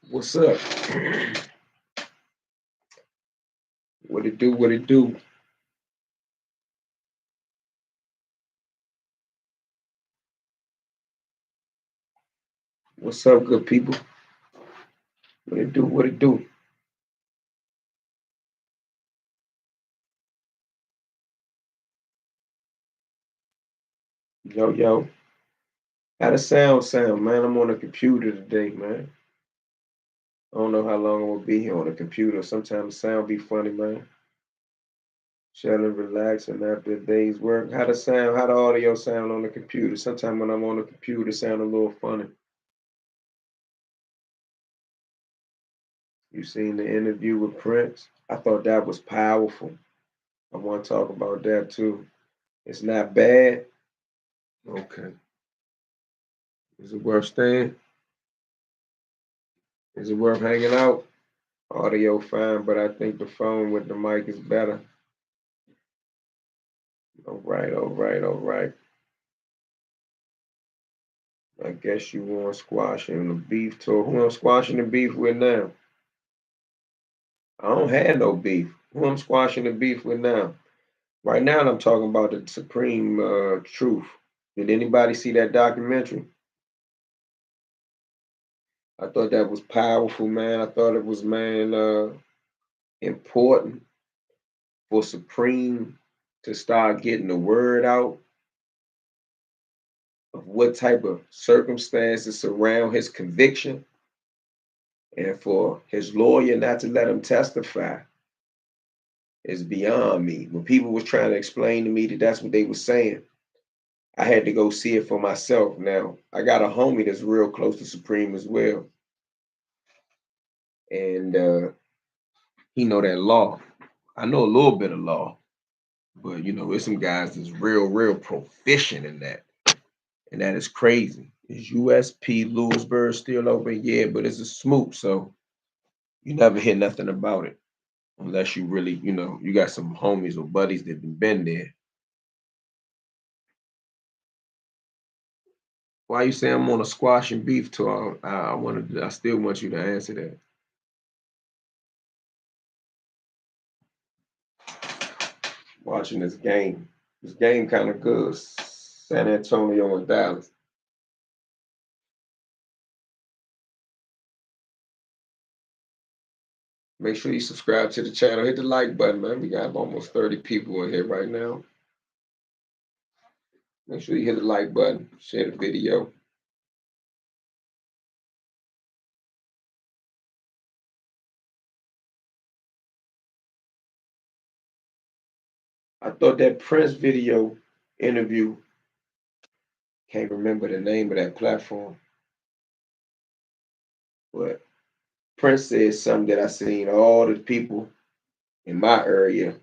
What's up? What it do? What it do? What's up, good people? What it do? What it do? Yo, yo. How the sound, man? I'm on the computer today, man. I don't know how long I'm gonna be here on the computer. Sometimes the sound be funny, man. Chilling, relaxing after a day's work. How the audio sound on the computer? Sometimes when I'm on the computer, it sound a little funny. You seen the interview with Prince? I thought that was powerful. I want to talk about that too. It's not bad. Okay. Is it worth staying? Is it worth hanging out? Audio fine, but I think the phone with the mic is better. All right, all right, all right. I guess you want squashing the beef tour. Who I'm squashing the beef with now? I don't have no beef. Who I'm squashing the beef with now? Right now, I'm talking about the supreme truth. Did anybody see that documentary? I thought that was powerful, man. I thought it was, man, important for Supreme to start getting the word out of what type of circumstances surround his conviction, and for his lawyer not to let him testify is beyond me. When people was trying to explain to me that that's what they were saying, I had to go see it for myself. Now I got a homie that's real close to Supreme as well, and he know that law. I know a little bit of law, but there's some guys that's real proficient in that, and that is crazy. Is USP Lewisburg still open? Yeah, but it's a smoop, so you never hear nothing about it unless you really, you got some homies or buddies that been there. Why you say I'm on a squash and beef tour? I still want you to answer that. Watching this game. This game kind of good. San Antonio and Dallas. Make sure you subscribe to the channel. Hit the like button, man. We got almost 30 people in here right now. Make sure you hit the like button. Share the video. I thought that Prince video interview, can't remember the name of that platform, but Prince said something that I seen all the people in my area.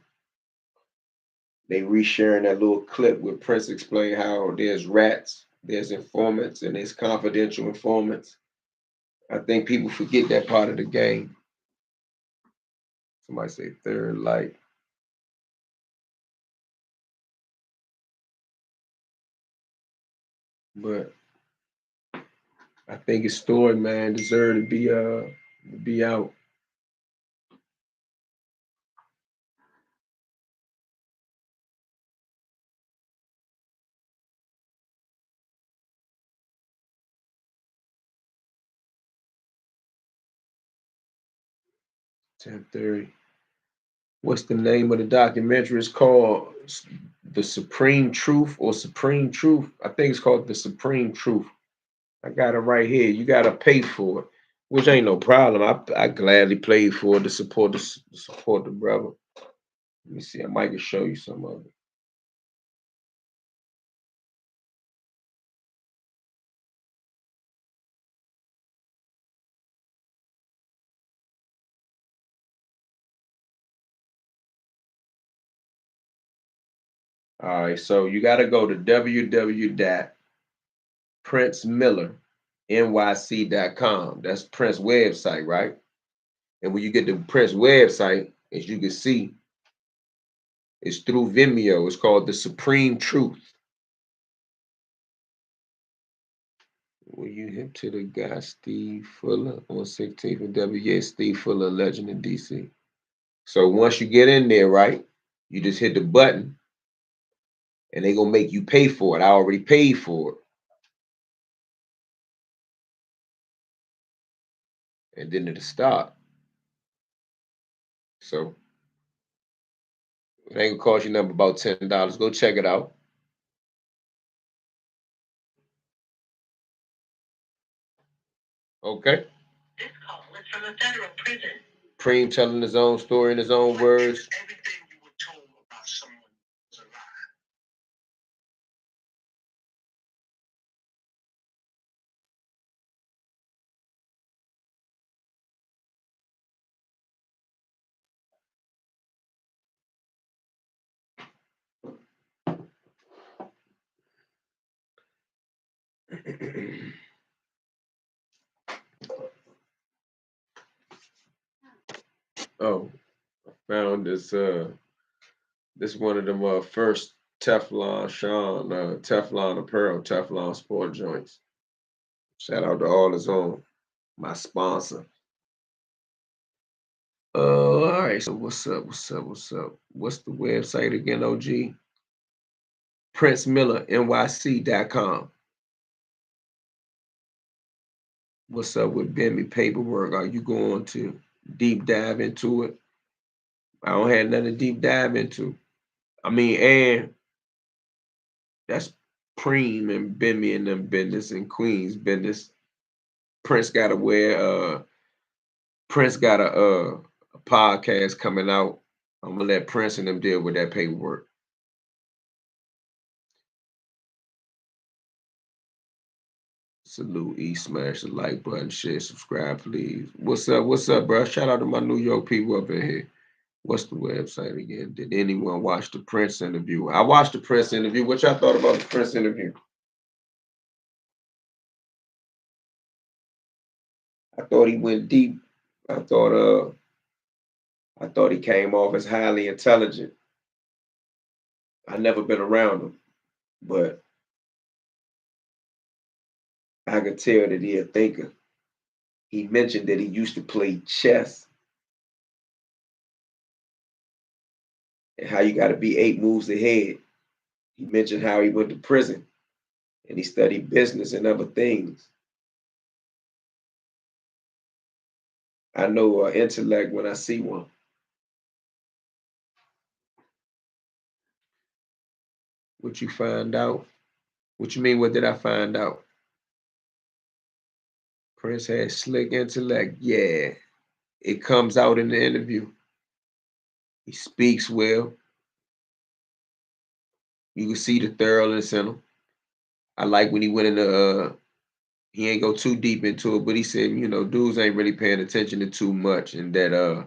They resharing that little clip where Prince explained how there's rats, there's informants, and there's confidential informants. I think people forget that part of the game. Somebody say third light. But I think his story, man, deserved to be out. Ten 30. What's the name of the documentary? It's called The Supreme Truth or Supreme Truth. I think it's called The Supreme Truth. I got it right here. You gotta pay for it, which ain't no problem. I gladly paid for it to support the brother. Let me see. I might just show you some of it. All right, so you got to go to www.princemillernyc.com. That's Prince website, right? And when you get the Prince website, as you can see, it's through Vimeo. It's called The Supreme Truth. Will you hip to the guy Steve Fuller on 16th and W? Yeah, Steve Fuller, legend in DC. So once you get in there, right, you just hit the button and they gonna make you pay for it. I already paid for it. And then it'll start. So it ain't gonna cost you nothing about $10. Go check it out. Okay. This call is from a federal prison. Preem telling his own story in his own words. Everything you were told about someone was a lie. Oh, found this one of them first Teflon apparel, Teflon sport joints. Shout out to all his own, my sponsor. All right. So what's up? What's up? What's up? What's the website again, OG? PrinceMillerNYC.com. What's up with Bimmy paperwork? Are you going to deep dive into it? I don't have nothing to deep dive into. I mean, and that's Preem and Bimmy and them business and Queens business. Prince got to wear Prince got a podcast coming out. I'm gonna let Prince and them deal with that paperwork. Salute E, smash the like button, share, subscribe, please. What's up? What's up, bro? Shout out to my New York people up in here. What's the website again? Did anyone watch the Prince interview? I watched the Prince interview. What y'all thought about the Prince interview? I thought he went deep. I thought I thought he came off as highly intelligent. I never been around him, but I could tell that he a thinker. He mentioned that he used to play chess and how you got to be 8 moves ahead. He mentioned how he went to prison and he studied business and other things. I know intellect when I see one. What you find out? What you mean? What did I find out? Prince had slick intellect. Yeah, it comes out in the interview. He speaks well. You can see the thoroughness in him. I like when he went into he ain't go too deep into it, but he said, dudes ain't really paying attention to too much, and that uh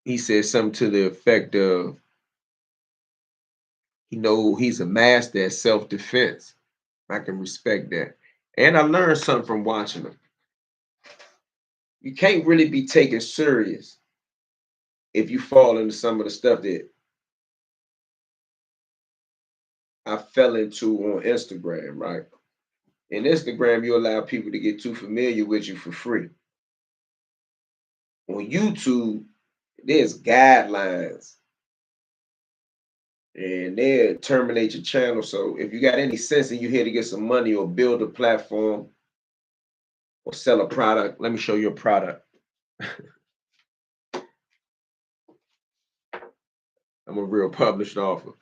he said something to the effect of, he's a master at self-defense. I can respect that. And I learned something from watching him. You can't really be taken serious if you fall into some of the stuff that I fell into on Instagram, right? In Instagram, you allow people to get too familiar with you for free. On YouTube, there's guidelines and they'll terminate your channel. So if you got any sense and you're here to get some money or build a platform or sell a product, let me show you a product. I'm a real published author.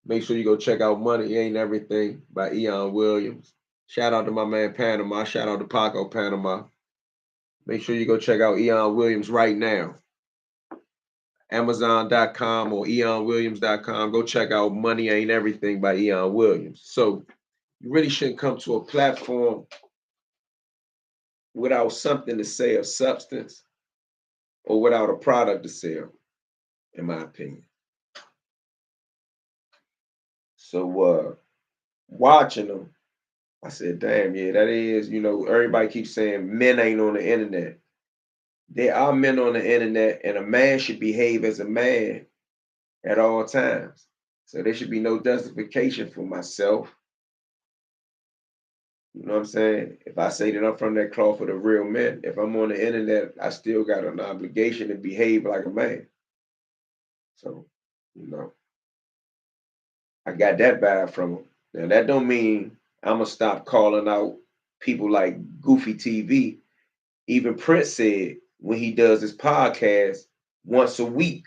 Make sure you go check out Money Ain't Everything by Eon Williams. Shout out to my man Panama. Shout out to Paco Panama. Make sure you go check out Eon Williams right now. Amazon.com or EonWilliams.com. Go check out Money Ain't Everything by Eon Williams. So you really shouldn't come to a platform without something to say of substance or without a product to sell, in my opinion. So watching them, I said, damn, yeah, that is, everybody keeps saying men ain't on the internet. There are men on the internet, and a man should behave as a man at all times. So there should be no justification for myself You know what I'm saying? If I say that I'm from that cloth of the real men, if I'm on the internet, I still got an obligation to behave like a man. So, you know, I got that vibe from him. Now that don't mean I'm gonna stop calling out people like Goofy TV. Even Prince said when he does his podcast once a week,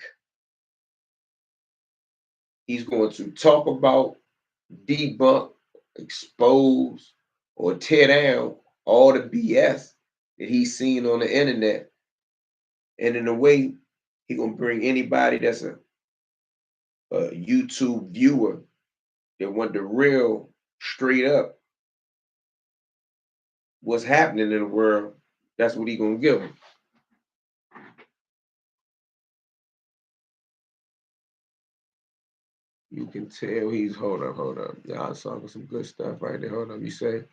he's going to talk about, debunk, expose, or tear down all the BS that he's seen on the internet. And in a way, he gonna bring anybody that's a YouTube viewer that want the real, straight up, what's happening in the world. That's what he gonna give them. You can tell he's hold up. Y'all talking some good stuff right there. Hold up. You say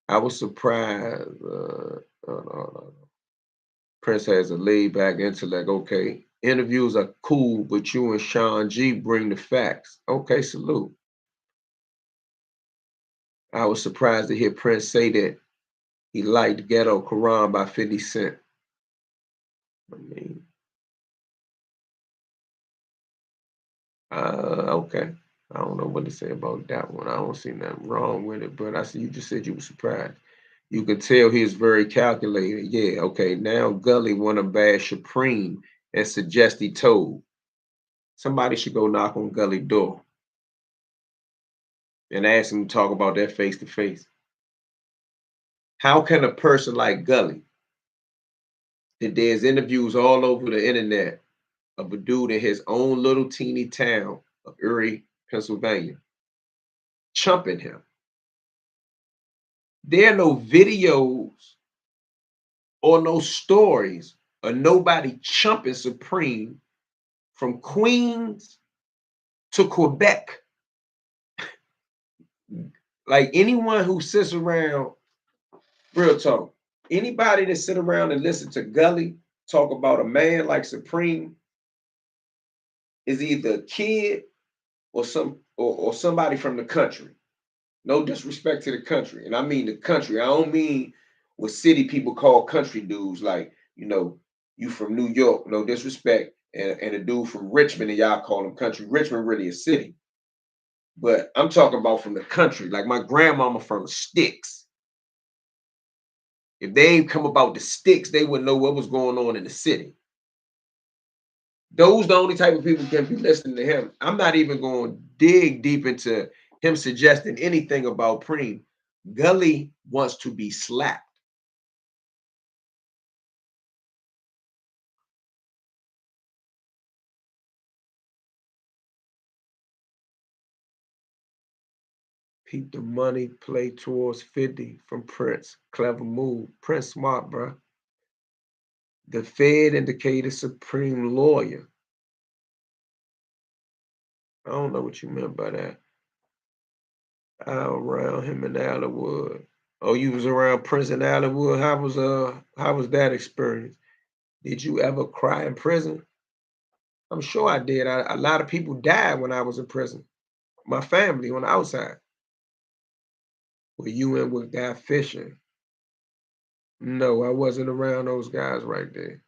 I was surprised. Hold on. Prince has a laid back intellect. Okay. Interviews are cool, but you and Sean G bring the facts. Okay, salute. I was surprised to hear Prince say that he liked Ghetto Quran by 50 Cent. I mean, okay. I don't know what to say about that one. I don't see nothing wrong with it, but I see you just said you were surprised. You could tell he is very calculated. Yeah, okay. Now Gully wanna bash Supreme and suggest he told. Somebody should go knock on Gully door and ask him to talk about that face to face. How can a person like Gully, that there's interviews all over the internet of a dude in his own little teeny town of Erie, Pennsylvania, chumping him? There are no videos or no stories of nobody chumping Supreme from Queens to Quebec. Like anyone who sits around, real talk, anybody that sit around and listen to Gully talk about a man like Supreme is either a kid or somebody from the country. No disrespect to the country, and I mean the country. I don't mean what city people call country dudes, like you from New York. No disrespect, and a dude from Richmond, and y'all call him country. Richmond really a city, but I'm talking about from the country. Like my grandmama from the sticks. If they ain't come about the sticks, they wouldn't know what was going on in the city. Those the only type of people can be listening to him. I'm not even going to dig deep into him suggesting anything about Preem. Gully wants to be slapped. Peep the money play towards 50 from Prince. Clever move. Prince smart, bro. The Fed indicated Supreme lawyer. I don't know what you meant by that. Around him in Allenwood. Oh, you was around Prince in Allenwood. How was that experience? Did you ever cry in prison? I'm sure I did. A lot of people died when I was in prison. My family on the outside. Were you in with Guy Fisher? No, I wasn't around those guys right there.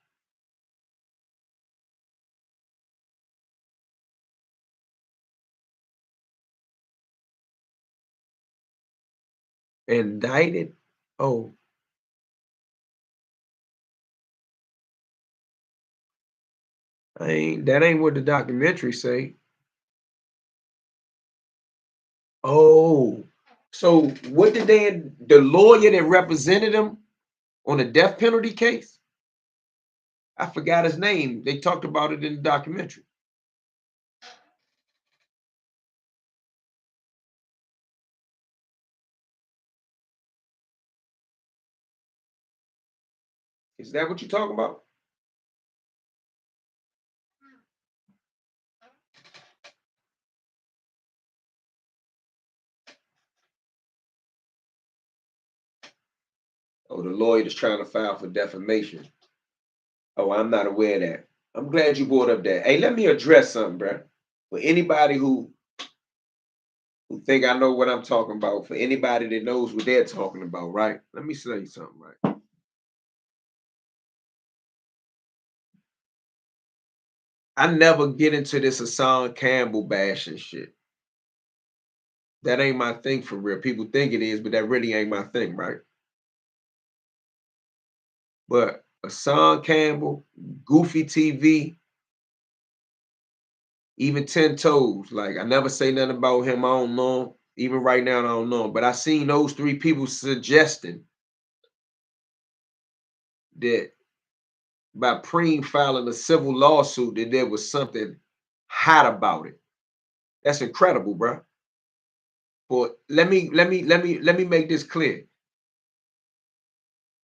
Indicted? Oh, that ain't what the documentary say. Oh, so what did the lawyer that represented him on the death penalty case? I forgot his name. They talked about it in the documentary. Is that what you're talking about? Oh, the lawyer that's trying to file for defamation. Oh, I'm not aware of that. I'm glad you brought up that. Hey, let me address something, bro. For anybody who who think I know what I'm talking about. For anybody that knows what they're talking about, right? Let me tell you something, right? I never get into this Hassan Campbell bashing shit. That ain't my thing for real. People think it is, but that really ain't my thing, right? But Hassan Campbell, Goofy TV, even 10 Toes. Like I never say nothing about him. I don't know him. Even right now, I don't know him. But I seen those three people suggesting that by Preem filing a civil lawsuit, that there was something hot about it. That's incredible, bro. But let me make this clear.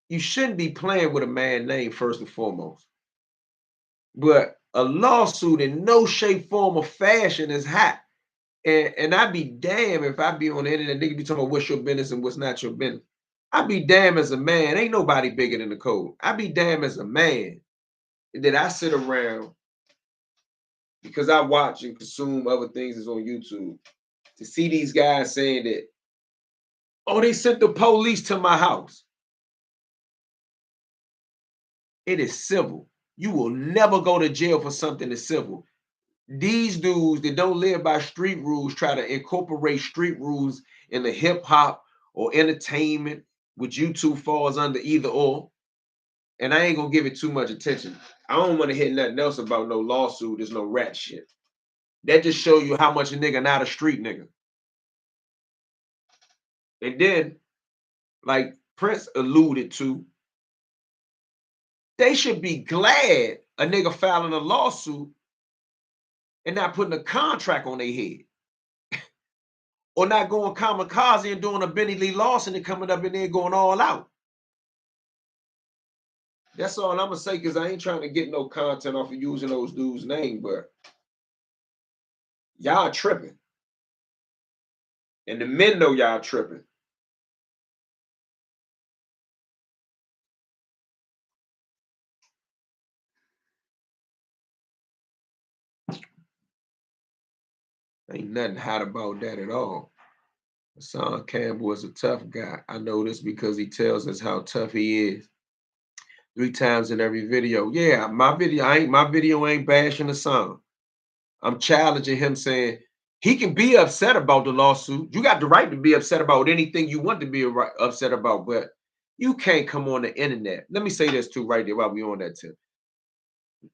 You shouldn't be playing with a man's name first and foremost. But a lawsuit in no shape, form, or fashion is hot. And I'd be damned if I be on the internet, nigga be talking about what's your business and what's not your business. I'd be damned as a man. Ain't nobody bigger than the code. I'd be damned as a man that I sit around because I watch and consume other things that's on YouTube to see these guys saying that, oh, they sent the police to my house. It is civil. You will never go to jail for something that's civil. These dudes that don't live by street rules try to incorporate street rules in the hip hop or entertainment, which YouTube falls under either or. And I ain't gonna give it too much attention. I don't want to hear nothing else about no lawsuit. There's no rat shit. That just show you how much a nigga not a street nigga. And then, like Prince alluded to, they should be glad a nigga filing a lawsuit and not putting a contract on their head. Or not going kamikaze and doing a Benny Lee Lawson and coming up in there going all out. That's all I'm gonna say because I ain't trying to get no content off of using those dudes' name, but y'all tripping. And the men know y'all tripping. Ain't nothing hot about that at all. Hassan Campbell is a tough guy. I know this because he tells us how tough he is. 3 times in every video. Yeah, my video ain't bashing Hassan. I'm challenging him saying he can be upset about the lawsuit. You got the right to be upset about anything you want to be upset about, but you can't come on the internet. Let me say this too right there while we on that tip.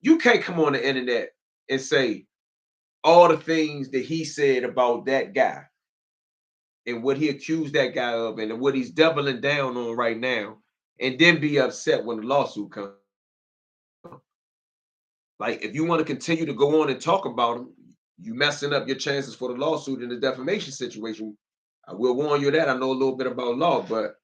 You can't come on the internet and say all the things that he said about that guy and what he accused that guy of and what he's doubling down on right now, and then be upset when the lawsuit comes. Like, if you want to continue to go on and talk about him, you messing up your chances for the lawsuit in the defamation situation. I will warn you that I know a little bit about law, but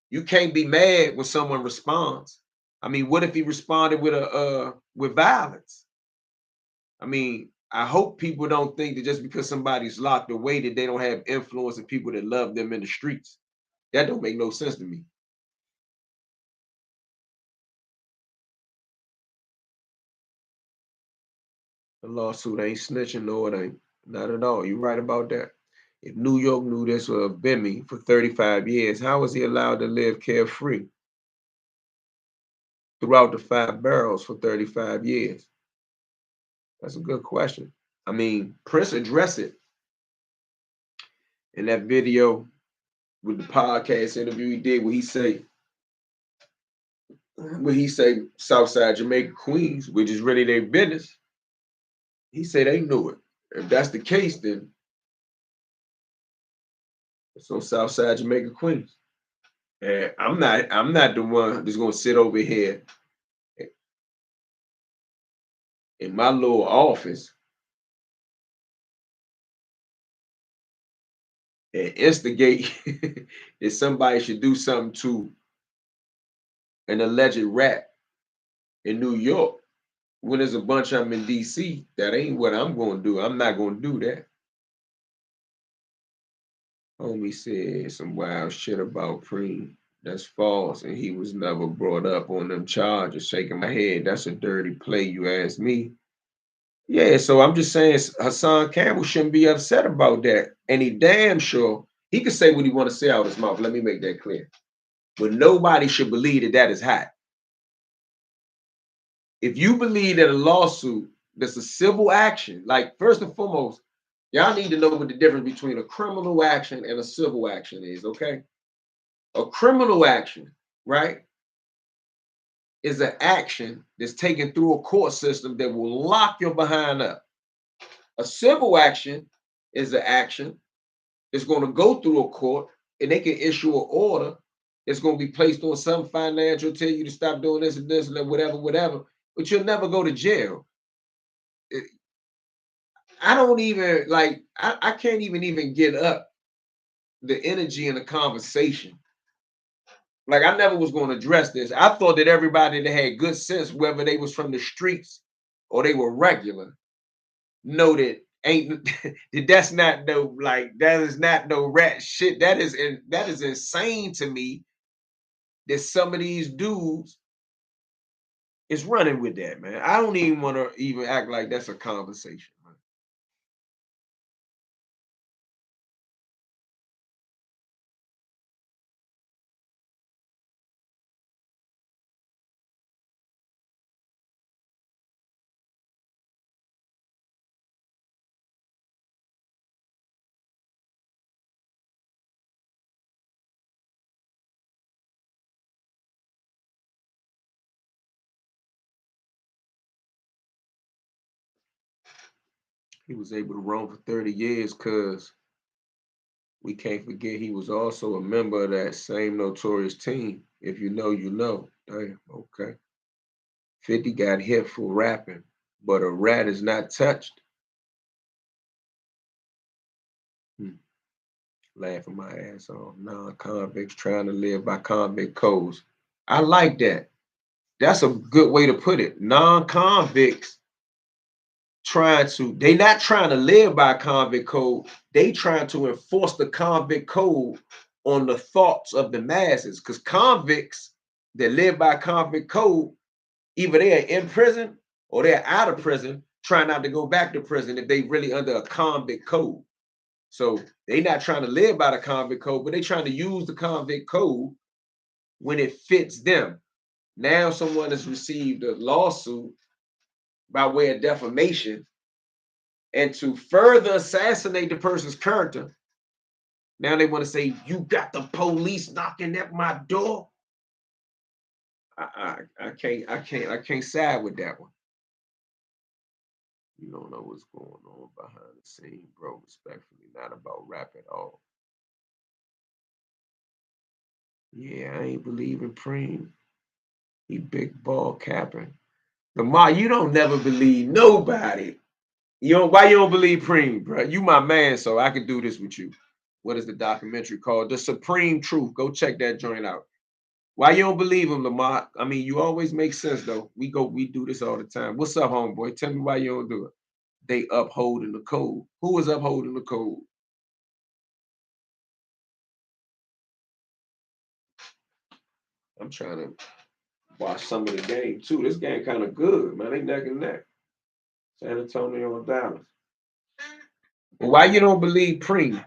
you can't be mad when someone responds. I mean, what if he responded with violence? I mean, I hope people don't think that just because somebody's locked away that they don't have influence and people that love them in the streets. That don't make no sense to me. The lawsuit ain't snitching, no, it ain't. Not at all. You're right about that. If New York knew this of Bimmy for 35 years, how was he allowed to live carefree throughout the 5 boroughs for 35 years? That's a good question. I mean, Prince addressed it in that video with the podcast interview he did where he say Southside Jamaica Queens, which is really their business. He said they knew it. If that's the case, then it's on Southside Jamaica Queens. And I'm not the one that's gonna sit over here in my little office and instigate that somebody should do something to an alleged rat in New York when there's a bunch of them in DC. That ain't what I'm gonna do. I'm not gonna do that. Homie said some wild shit about Preem. That's false, and he was never brought up on them charges. Shaking my head. That's a dirty play, you ask me. Yeah, so I'm just saying Hassan Campbell shouldn't be upset about that. And he damn sure he can say what he want to say out of his mouth. Let me make that clear. But nobody should believe that that is hot. If you believe that a lawsuit that's a civil action, like first and foremost, y'all need to know what the difference between a criminal action and a civil action is, okay? A criminal action, right, is an action that's taken through a court system that will lock your behind up. A civil action is an action that's going to go through a court and they can issue an order that's going to be placed on some financial, tell you to stop doing this and that, whatever, whatever, but you'll never go to jail. I don't even like, I can't even get up the energy in the conversation. Like I never was going to address this. I thought that everybody that had good sense, whether they was from the streets or they were regular, know that ain't that's not no like that is not no rat shit. That is insane to me that some of these dudes is running with that, man. I don't even want to even act like that's a conversation, man. He was able to roam for 30 years because we can't forget he was also a member of that same notorious team. If you know, you know. Damn, okay. 50 got hit for rapping, but a rat is not touched. Hmm. Laughing my ass off. Non-convicts trying to live by convict codes. I like that. That's a good way to put it. Non-convicts they not trying to live by convict code. They trying to enforce the convict code on the thoughts of the masses. Because convicts that live by convict code, either they are in prison or they're out of prison, trying not to go back to prison if they really under a convict code. So they not trying to live by the convict code, but they trying to use the convict code when it fits them. Now someone has received a lawsuit by way of defamation, and to further assassinate the person's character, now they want to say, you got the police knocking at my door. I can't side with that one. You don't know what's going on behind the scene, bro. Respectfully, not about rap at all. Yeah, I ain't believe in Preem. He big ball capping. Lamar, you don't never believe nobody. Why you don't believe Preem, bro? You my man, so I can do this with you. What is the documentary called? The Supreme Truth. Go check that joint out. Why you don't believe him, Lamar? I mean, you always make sense though. We do this all the time. What's up, homeboy? Tell me why you don't do it. They upholding the code. Who is upholding the code? I'm trying to watch some of the game too. This game kind of good, man. They neck and neck. San Antonio and Dallas. But why you don't believe Preem?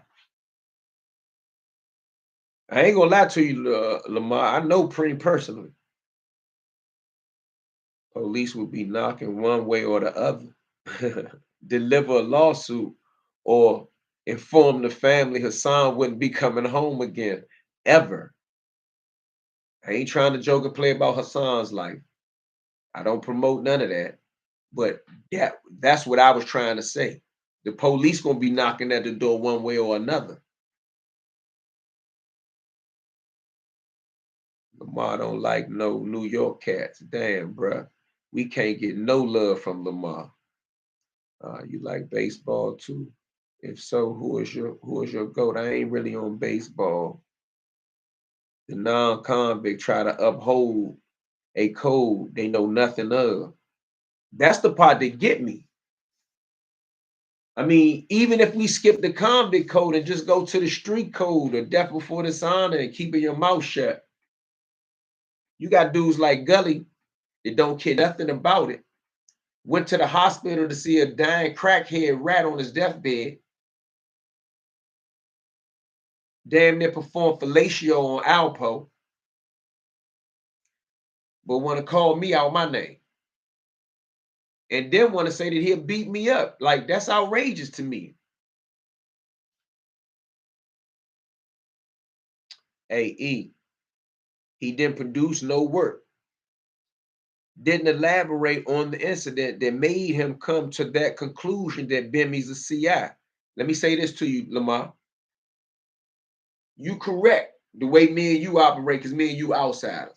I ain't gonna lie to you, Lamar. I know Preem personally. Police would be knocking one way or the other. Deliver a lawsuit or inform the family Hassan wouldn't be coming home again ever. I ain't trying to joke and play about Hassan's life. I don't promote none of that. But yeah, that's what I was trying to say. The police gonna be knocking at the door one way or another. Lamar don't like no New York cats. Damn, bruh. We can't get no love from Lamar. You like baseball too? If so, who is your GOAT? I ain't really on baseball. The non-convict try to uphold a code they know nothing of. That's the part that get me. I mean, even if we skip the convict code and just go to the street code or death before dishonor and keeping your mouth shut, you got dudes like Gully that don't care nothing about it. Went to the hospital to see a dying crackhead rat on his deathbed. damn near perform fellatio on Alpo, but want to call me out my name. And then want to say that he'll beat me up. Like, that's outrageous to me. Hey, E, he didn't produce no work. Didn't elaborate on the incident that made him come to that conclusion that Bemi's a CI. Let me say this to you, Lamar. You correct the way me and you operate, because me and you outsiders.